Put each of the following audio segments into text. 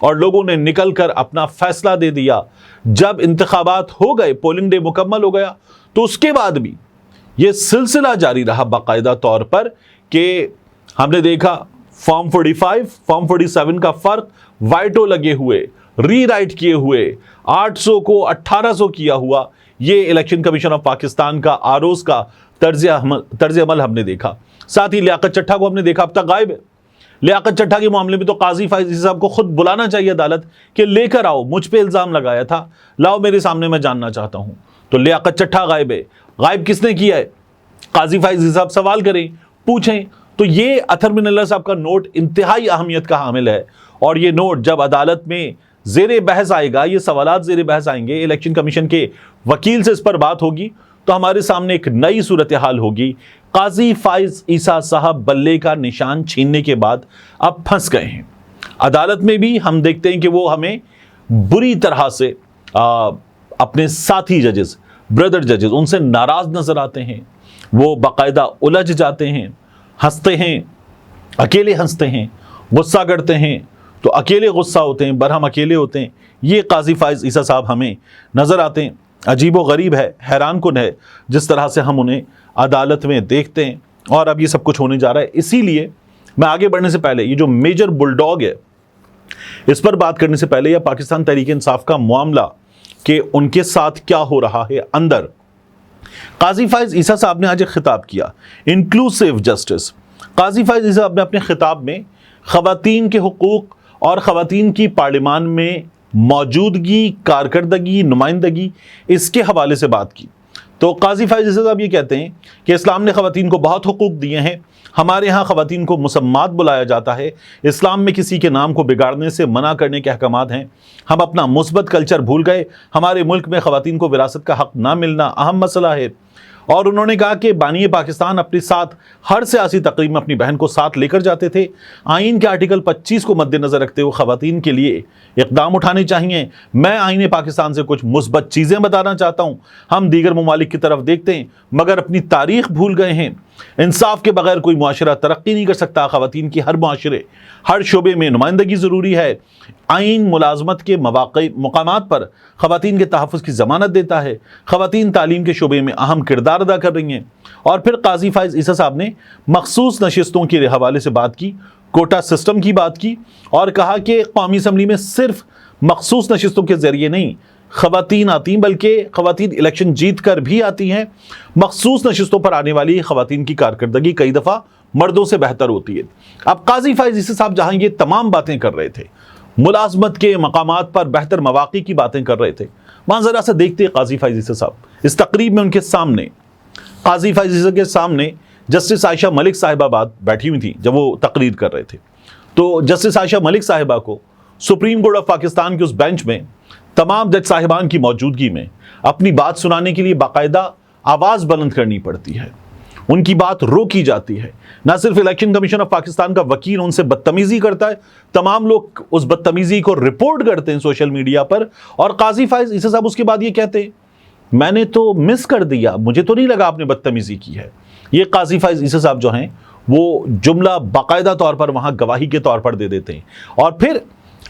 اور لوگوں نے نکل کر اپنا فیصلہ دے دیا. جب انتخابات ہو گئے, پولنگ ڈے مکمل ہو گیا, تو اس کے بعد بھی یہ سلسلہ جاری رہا باقاعدہ طور پر کہ ہم نے دیکھا فارم 45 فارم 47 کا فرق, وائٹو لگے ہوئے, ری رائٹ کیے ہوئے, 800 کو 1800 کیا ہوا. یہ الیکشن کمیشن آف پاکستان کا آروز کا طرز عمل ہم نے دیکھا. ساتھ ہی لیاقت چٹھا کو ہم نے دیکھا اب تک غائب ہے. لیاقت چٹھا کے معاملے میں تو قاضی فائز عیسی صاحب کو خود بلانا چاہیے عدالت کہ لے کر آؤ, مجھ پہ الزام لگایا تھا, لاؤ میرے سامنے, میں جاننا چاہتا ہوں. تو لیاقت چٹھا غائب ہے. غائب کس نے کیا ہے؟ قاضی فائز عیسی صاحب سوال کریں, پوچھیں. تو یہ اطہر بن اللہ صاحب کا نوٹ انتہائی اہمیت کا حامل ہے, اور یہ نوٹ جب عدالت میں زیر بحث آئے گا, یہ سوالات زیر بحث آئیں گے, الیکشن کمیشن کے وکیل سے اس پر بات ہوگی, تو ہمارے سامنے ایک نئی صورتحال ہوگی. قاضی فائز عیسی صاحب بلے کا نشان چھیننے کے بعد اب پھنس گئے ہیں. عدالت میں بھی ہم دیکھتے ہیں کہ وہ ہمیں بری طرح سے اپنے ساتھی ججز, بردر ججز, ان سے ناراض نظر آتے ہیں. وہ باقاعدہ الجھ جاتے ہیں, ہنستے ہیں, اکیلے ہنستے ہیں, غصہ کرتے ہیں تو اکیلے غصہ ہوتے ہیں, برہم اکیلے ہوتے ہیں. یہ قاضی فائز عیسی صاحب ہمیں نظر آتے ہیں. عجیب و غریب ہے, حیران کن ہے جس طرح سے ہم انہیں عدالت میں دیکھتے ہیں. اور اب یہ سب کچھ ہونے جا رہا ہے. اسی لیے میں آگے بڑھنے سے پہلے یہ جو میجر بل ڈاگ ہے اس پر بات کرنے سے پہلے, یا پاکستان تحریک انصاف کا معاملہ کہ ان کے ساتھ کیا ہو رہا ہے اندر, قاضی فائز عیسی صاحب نے آج ایک خطاب کیا, انکلوسیو جسٹس. قاضی فائز عیسی صاحب نے اپنے خطاب میں خواتین کے حقوق اور خواتین کی پارلیمان میں موجودگی, کارکردگی, نمائندگی, اس کے حوالے سے بات کی. تو قاضی فائز عیسی صاحب یہ کہتے ہیں کہ اسلام نے خواتین کو بہت حقوق دیے ہیں. ہمارے ہاں خواتین کو مسمات بلایا جاتا ہے. اسلام میں کسی کے نام کو بگاڑنے سے منع کرنے کے احکامات ہیں. ہم اپنا مثبت کلچر بھول گئے. ہمارے ملک میں خواتین کو وراثت کا حق نہ ملنا اہم مسئلہ ہے. اور انہوں نے کہا کہ بانی پاکستان اپنے ساتھ ہر سیاسی تقریب میں اپنی بہن کو ساتھ لے کر جاتے تھے. آئین کے آرٹیکل 25 کو مد نظر رکھتے ہوئے خواتین کے لیے اقدام اٹھانے چاہیے. میں آئین پاکستان سے کچھ مثبت چیزیں بتانا چاہتا ہوں. ہم دیگر ممالک کی طرف دیکھتے ہیں مگر اپنی تاریخ بھول گئے ہیں. انصاف کے بغیر کوئی معاشرہ ترقی نہیں کر سکتا. خواتین کی ہر معاشرے, ہر شعبے میں نمائندگی ضروری ہے. آئین ملازمت کے مقامات پر خواتین کے تحفظ کی ضمانت دیتا ہے. خواتین تعلیم کے شعبے میں اہم کردار ادا کر رہی ہیں. اور پھر قاضی فائز عیسی صاحب نے مخصوص نشستوں کے حوالے سے بات کی, کوٹا سسٹم کی بات کی, اور کہا کہ قومی اسمبلی میں صرف مخصوص نشستوں کے ذریعے نہیں خواتین آتی ہیں, بلکہ خواتین الیکشن جیت کر بھی آتی ہیں. مخصوص نشستوں پر آنے والی خواتین کی کارکردگی کئی دفعہ مردوں سے بہتر ہوتی ہے. اب قاضی فائز عیسی صاحب جہاں یہ تمام باتیں کر رہے تھے, ملازمت کے مقامات پر بہتر مواقع کی باتیں کر رہے تھے, وہاں ذرا سا دیکھتے قاضی فائز عیسی صاحب اس تقریب میں. ان کے سامنے, قاضی فائز عیسی کے سامنے جسٹس عائشہ ملک صاحبہ بیٹھی ہوئی تھی جب وہ تقریر کر رہے تھے. تو جسٹس عائشہ ملک صاحبہ کو سپریم کورٹ آف پاکستان کے اس بینچ میں تمام جج صاحبان کی موجودگی میں اپنی بات سنانے کے لیے باقاعدہ آواز بلند کرنی پڑتی ہے. ان کی بات روکی جاتی ہے. نہ صرف الیکشن کمیشن آف پاکستان کا وکیل ان سے بدتمیزی کرتا ہے, تمام لوگ اس بدتمیزی کو رپورٹ کرتے ہیں سوشل میڈیا پر, اور قاضی فائز عیسی صاحب اس کے بعد یہ کہتے ہیں میں نے تو مس کر دیا, مجھے تو نہیں لگا آپ نے بدتمیزی کی ہے. یہ قاضی فائز عیسی صاحب جو ہیں وہ جملہ باقاعدہ طور پر وہاں گواہی کے طور پر دے دیتے ہیں. اور پھر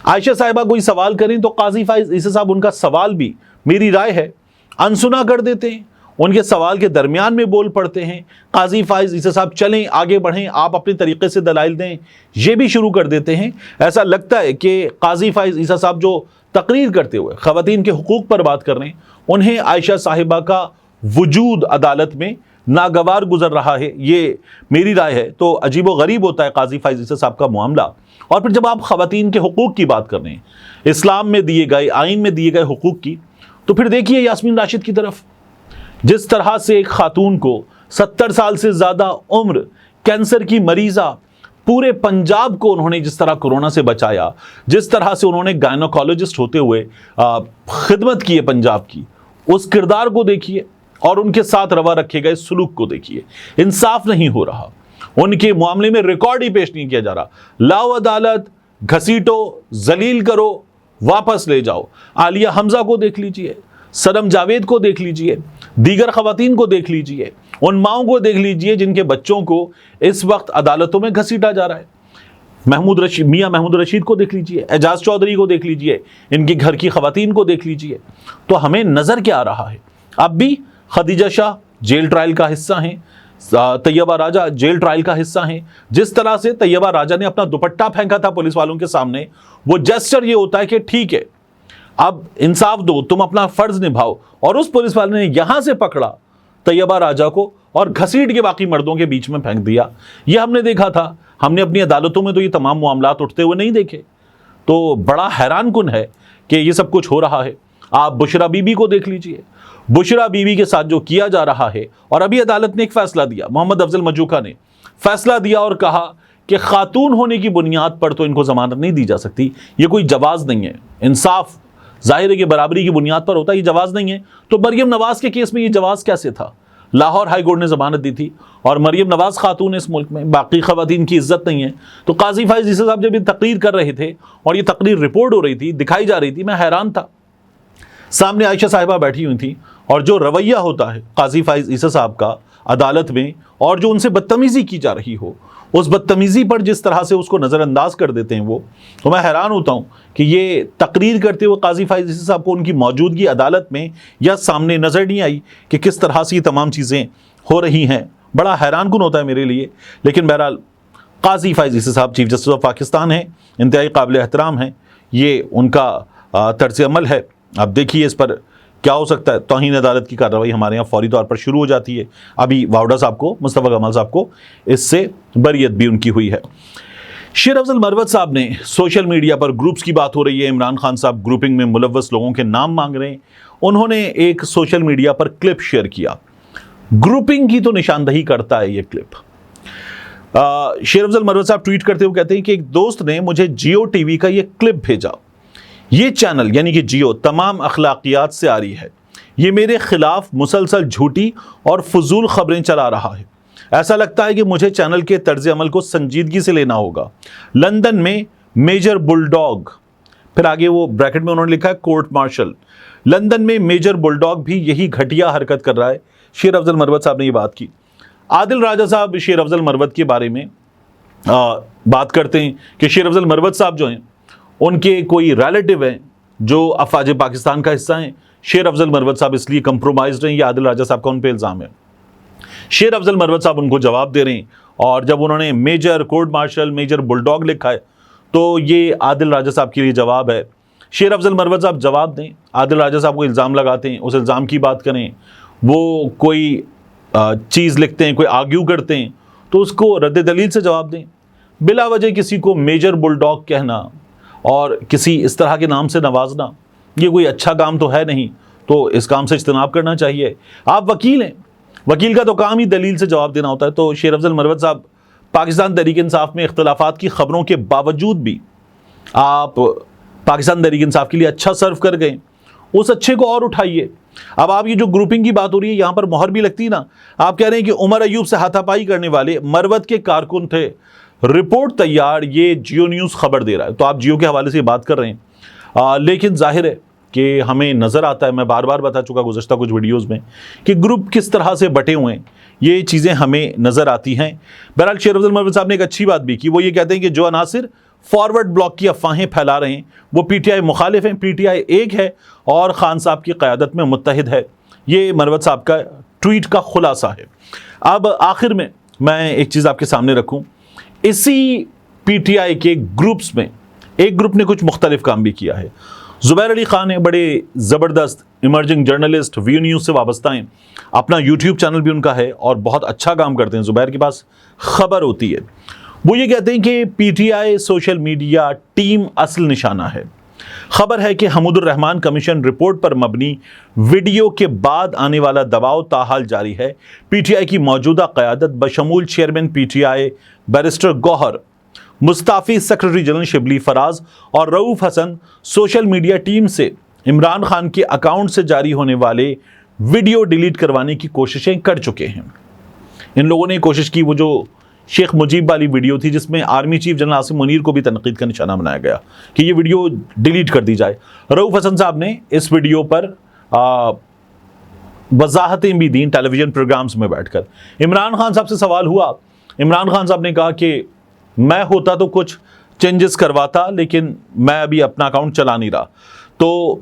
عائشہ صاحبہ کوئی سوال کریں تو قاضی فائز عیسی صاحب ان کا سوال بھی, میری رائے ہے, انسنا کر دیتے ہیں. ان کے سوال کے درمیان میں بول پڑتے ہیں. قاضی فائز عیسی صاحب چلیں آگے بڑھیں, آپ اپنے طریقے سے دلائل دیں, یہ بھی شروع کر دیتے ہیں. ایسا لگتا ہے کہ قاضی فائز عیسی صاحب جو تقریر کرتے ہوئے خواتین کے حقوق پر بات کر رہے ہیں, انہیں عائشہ صاحبہ کا وجود عدالت میں ناگوار گزر رہا ہے. یہ میری رائے ہے. تو عجیب و غریب ہوتا ہے قاضی فائز عیسی صاحب کا معاملہ. اور پھر جب آپ خواتین کے حقوق کی بات کر رہے ہیں, اسلام میں دیے گئے, آئین میں دیے گئے حقوق کی, تو پھر دیکھیے یاسمین راشد کی طرف, جس طرح سے ایک خاتون کو 70 سال سے زیادہ عمر, کینسر کی مریضہ, پورے پنجاب کو انہوں نے جس طرح کورونا سے بچایا, جس طرح سے انہوں نے گائنوکالوجسٹ ہوتے ہوئے خدمت کی ہے پنجاب کی, اس کردار کو دیکھیے اور ان کے ساتھ روا رکھے گئے سلوک کو دیکھیے. انصاف نہیں ہو رہا, ان کے معاملے میں ریکارڈ ہی پیش نہیں کیا جا رہا. لاؤ عدالت, گھسیٹو, ذلیل کرو, واپس لے جاؤ. عالیہ حمزہ کو دیکھ لیجئے, صنم جاوید کو دیکھ لیجئے, دیگر خواتین کو دیکھ لیجئے, ان ماؤں کو دیکھ لیجئے جن کے بچوں کو اس وقت عدالتوں میں گھسیٹا جا رہا ہے. میاں محمود رشید کو دیکھ لیجئے، اعجاز چودھری کو دیکھ لیجئے، ان کے گھر کی خواتین کو دیکھ لیجئے، تو ہمیں نظر کیا آ رہا ہے؟ اب بھی خدیجہ شاہ جیل ٹرائل کا حصہ ہیں، طیبہ راجہ جیل ٹرائل کا حصہ ہیں. جس طرح سے طیبہ راجہ نے اپنا دوپٹہ پھینکا تھا پولیس والوں کے سامنے، وہ جسچر یہ ہوتا ہے کہ ٹھیک ہے اب انصاف دو، تم اپنا فرض نبھاؤ، اور اس پولیس والے نے یہاں سے پکڑا طیبہ راجہ کو اور گھسیٹ کے باقی مردوں کے بیچ میں پھینک دیا. یہ ہم نے دیکھا تھا، ہم نے اپنی عدالتوں میں تو یہ تمام معاملات اٹھتے ہوئے نہیں دیکھے. تو بڑا حیران کن ہے کہ یہ سب کچھ ہو رہا ہے. آپ بشرا بی بی کو دیکھ لیجئے، بشرا بی بی کے ساتھ جو کیا جا رہا ہے، اور ابھی عدالت نے ایک فیصلہ دیا، محمد افضل مجوکا نے فیصلہ دیا اور کہا کہ خاتون ہونے کی بنیاد پر تو ان کو ضمانت نہیں دی جا سکتی، یہ کوئی جواز نہیں ہے. انصاف ظاہر ہے کہ برابری کی بنیاد پر ہوتا ہے، یہ جواز نہیں ہے. تو مریم نواز کے کیس میں یہ جواز کیسے تھا؟ لاہور ہائی کورٹ نے ضمانت دی تھی، اور مریم نواز خاتون اس ملک میں، باقی خواتین کی عزت نہیں ہے. تو قاضی فائز عیسی صاحب جب یہ تقریر کر رہے تھے اور یہ تقریر رپورٹ ہو رہی تھی، دکھائی جا رہی تھی، میں حیران تھا. سامنے عائشہ صاحبہ بیٹھی ہوئی تھیں، اور جو رویہ ہوتا ہے قاضی فائز عیسی صاحب کا عدالت میں، اور جو ان سے بدتمیزی کی جا رہی ہو، اس بدتمیزی پر جس طرح سے اس کو نظر انداز کر دیتے ہیں وہ، تو میں حیران ہوتا ہوں کہ یہ تقریر کرتے ہوئے قاضی فائز عیسی صاحب کو ان کی موجودگی عدالت میں یا سامنے نظر نہیں آئی کہ کس طرح سے یہ تمام چیزیں ہو رہی ہیں. بڑا حیران کن ہوتا ہے میرے لیے. لیکن بہرحال قاضی فائز عیسی صاحب چیف جسٹس آف پاکستان ہیں، انتہائی قابل احترام ہیں، یہ ان کا طرز عمل ہے. آپ دیکھیے اس پر کیا ہو سکتا ہے. توہین عدالت کی کارروائی ہمارے یہاں فوری طور پر شروع ہو جاتی ہے. ابھی واوڈا صاحب کو، مصطفیٰ کمال صاحب کو اس سے بریت بھی ان کی ہوئی ہے. شیر افضل مروت صاحب نے سوشل میڈیا پر گروپس کی بات ہو رہی ہے، عمران خان صاحب گروپنگ میں ملوث لوگوں کے نام مانگ رہے ہیں. انہوں نے ایک سوشل میڈیا پر کلپ شیئر کیا. گروپنگ کی تو نشاندہی کرتا ہے یہ کلپ. شیر افضل مروت صاحب ٹویٹ کرتے ہوئے کہتے ہیں کہ ایک دوست نے مجھے جیو ٹی وی کا یہ کلپ بھیجا. یہ چینل یعنی کہ جیو تمام اخلاقیات سے آری ہے. یہ میرے خلاف مسلسل جھوٹی اور فضول خبریں چلا رہا ہے. ایسا لگتا ہے کہ مجھے چینل کے طرز عمل کو سنجیدگی سے لینا ہوگا. لندن میں میجر بل ڈاگ، پھر آگے وہ بریکٹ میں انہوں نے لکھا ہے کورٹ مارشل. لندن میں میجر بل ڈاگ بھی یہی گھٹیا حرکت کر رہا ہے. شیر افضل مروت صاحب نے یہ بات کی. عادل راجہ صاحب شیر افضل مروت کے بارے میں بات کرتے ہیں کہ شیر افضل مروت صاحب جو ہیں ان کے کوئی ریلیٹیو ہیں جو افواج پاکستان کا حصہ ہیں. شیر افضل مروت صاحب اس لیے کمپرومائزڈ ہیں. یہ عادل راجہ صاحب کا ان پہ الزام ہے. شیر افضل مروت صاحب ان کو جواب دے رہے ہیں، اور جب انہوں نے میجر کورٹ مارشل میجر بل ڈاگ لکھا ہے تو یہ عادل راجہ صاحب کے لیے جواب ہے. شیر افضل مروت صاحب جواب دیں. عادل راجہ صاحب کو الزام لگاتے ہیں، اس الزام کی بات کریں. وہ کوئی چیز لکھتے ہیں، کوئی آرگیو کرتے ہیں، تو اس کو رد دلیل سے جواب دیں. بلا وجہ کسی کو میجر بل ڈاگ کہنا اور کسی اس طرح کے نام سے نوازنا، یہ کوئی اچھا کام تو ہے نہیں. تو اس کام سے اجتناب کرنا چاہیے. آپ وکیل ہیں، وکیل کا تو کام ہی دلیل سے جواب دینا ہوتا ہے. تو شیر افضل مروت صاحب پاکستان تحریک انصاف میں اختلافات کی خبروں کے باوجود بھی آپ پاکستان تحریک انصاف کے لیے اچھا سرو کر گئے. اس اچھے کو اور اٹھائیے. اب آپ یہ جو گروپنگ کی بات ہو رہی ہے یہاں پر مہر بھی لگتی نا. آپ کہہ رہے ہیں کہ عمر ایوب سے ہاتھا پائی کرنے والے مروت کے کارکن تھے. رپورٹ تیار، یہ جیو نیوز خبر دے رہا ہے. تو آپ جیو کے حوالے سے بات کر رہے ہیں، لیکن ظاہر ہے کہ ہمیں نظر آتا ہے، میں بار بار بتا چکا گزشتہ کچھ ویڈیوز میں، کہ گروپ کس طرح سے بٹے ہوئے ہیں. یہ چیزیں ہمیں نظر آتی ہیں. بہرحال شیر افضل مروت صاحب نے ایک اچھی بات بھی کی. وہ یہ کہتے ہیں کہ جو عناصر فارورڈ بلاک کی افواہیں پھیلا رہے ہیں وہ پی ٹی آئی مخالف ہیں، پی ٹی آئی ایک ہے اور خان صاحب کی قیادت میں متحد ہے. یہ مروت صاحب کا ٹویٹ کا خلاصہ ہے. اب آخر میں ایک چیز آپ کے سامنے رکھوں. اسی پی ٹی آئی کے گروپس میں ایک گروپ نے کچھ مختلف کام بھی کیا ہے. زبیر علی خان ہیں، بڑے زبردست ایمرجنگ جرنلسٹ، ویو نیوز سے وابستہ ہیں. اپنا یوٹیوب چینل بھی ان کا ہے اور بہت اچھا کام کرتے ہیں. زبیر کے پاس خبر ہوتی ہے. وہ یہ کہتے ہیں کہ پی ٹی آئی سوشل میڈیا ٹیم اصل نشانہ ہے. خبر ہے کہ حمود الرحمان کمیشن رپورٹ پر مبنی ویڈیو کے بعد آنے والا دباؤ تاحال جاری ہے. پی ٹی آئی کی موجودہ قیادت بشمول chairman P T I barrister Gohar, مستعفی سیکرٹری جنرل شبلی فراز اور رؤوف حسن سوشل میڈیا ٹیم سے عمران خان کے اکاؤنٹ سے جاری ہونے والے ویڈیو ڈیلیٹ کروانے کی کوششیں کر چکے ہیں. ان لوگوں نے کوشش کی، وہ جو شیخ مجیب والی ویڈیو تھی جس میں army chief general Asim Munir کو بھی تنقید کا نشانہ بنایا گیا کہ یہ ویڈیو ڈیلیٹ کر دی جائے. رؤوف حسن صاحب نے اس ویڈیو پر وضاحتیں بھی دیں ٹیلی ویژن پروگرامز میں بیٹھ کر. عمران خان صاحب سے سوال ہوا. عمران خان صاحب نے کہا کہ میں ہوتا تو کچھ چینجز کرواتا، لیکن میں ابھی اپنا اکاؤنٹ چلا نہیں رہا۔ تو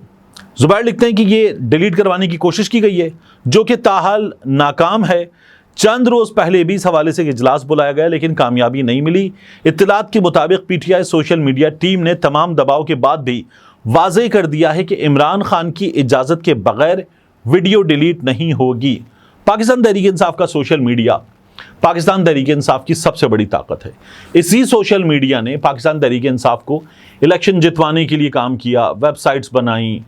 زبیر لکھتے ہیں کہ یہ ڈیلیٹ کروانے کی کوشش کی گئی ہے جو کہ تاحال ناکام ہے۔ چند روز پہلے بھی اس حوالے سے اجلاس بلایا گیا لیکن کامیابی نہیں ملی۔ اطلاعات کے مطابق پی ٹی آئی سوشل میڈیا ٹیم نے تمام دباؤ کے بعد بھی واضح کر دیا ہے کہ عمران خان کی اجازت کے بغیر ویڈیو ڈیلیٹ نہیں ہوگی۔ پاکستان تحریک انصاف کا سوشل میڈیا پاکستان تحریک انصاف کی سب سے بڑی طاقت ہے۔ اسی سوشل میڈیا نے پاکستان تحریک انصاف کو الیکشن جتوانے کے لیے کام کیا، ویب سائٹس بنائیں،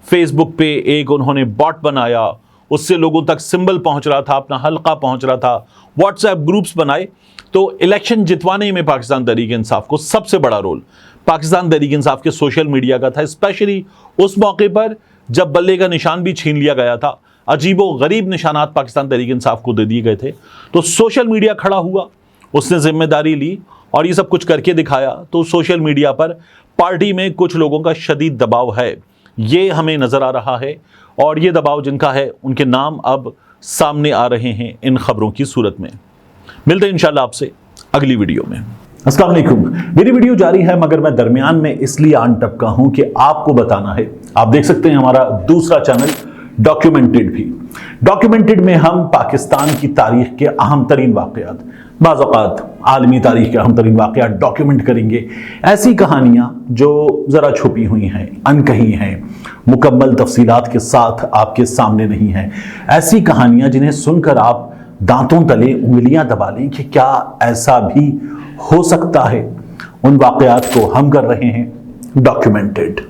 فیس بک پہ ایک انہوں نے باٹ بنایا، اس سے لوگوں تک سمبل پہنچ رہا تھا، اپنا حلقہ پہنچ رہا تھا، واٹس ایپ گروپس بنائے۔ تو الیکشن جتوانے میں پاکستان تحریک انصاف کو سب سے بڑا رول پاکستان تحریک انصاف کے سوشل میڈیا کا تھا، اسپیشلی اس موقع پر جب بلے کا نشان بھی چھین لیا گیا تھا، عجیب و غریب نشانات پاکستان تحریک انصاف کو دے دیے گئے تھے۔ تو سوشل میڈیا کھڑا ہوا، اس نے ذمہ داری لی اور یہ سب کچھ کر کے دکھایا۔ تو سوشل میڈیا پر پارٹی میں کچھ لوگوں کا شدید دباؤ ہے، یہ ہمیں نظر آ رہا ہے، اور یہ دباؤ جن کا ہے ان کے نام اب سامنے آ رہے ہیں ان خبروں کی صورت میں۔ ملتے ہیں انشاءاللہ آپ سے اگلی ویڈیو میں۔ السلام علیکم۔ میری ویڈیو جاری ہے مگر میں درمیان میں اس لیے آن ٹپکا ہوں کہ آپ کو بتانا ہے، آپ دیکھ سکتے ہیں ہمارا دوسرا چینل ڈاکیومنٹڈ بھی۔ ڈاکیومنٹڈ میں ہم پاکستان کی تاریخ کے اہم ترین واقعات، بعض اوقات عالمی تاریخ کے اہم ترین واقعات ڈاکیومنٹ کریں گے۔ ایسی کہانیاں جو ذرا چھپی ہوئی ہیں، انکہی ہیں، مکمل تفصیلات کے ساتھ آپ کے سامنے نہیں ہیں، ایسی کہانیاں جنہیں سن کر آپ دانتوں تلے انگلیاں دبا لیں کہ کیا ایسا بھی ہو سکتا ہے، ان واقعات کو ہم کر رہے ہیں ڈاکیومنٹڈ۔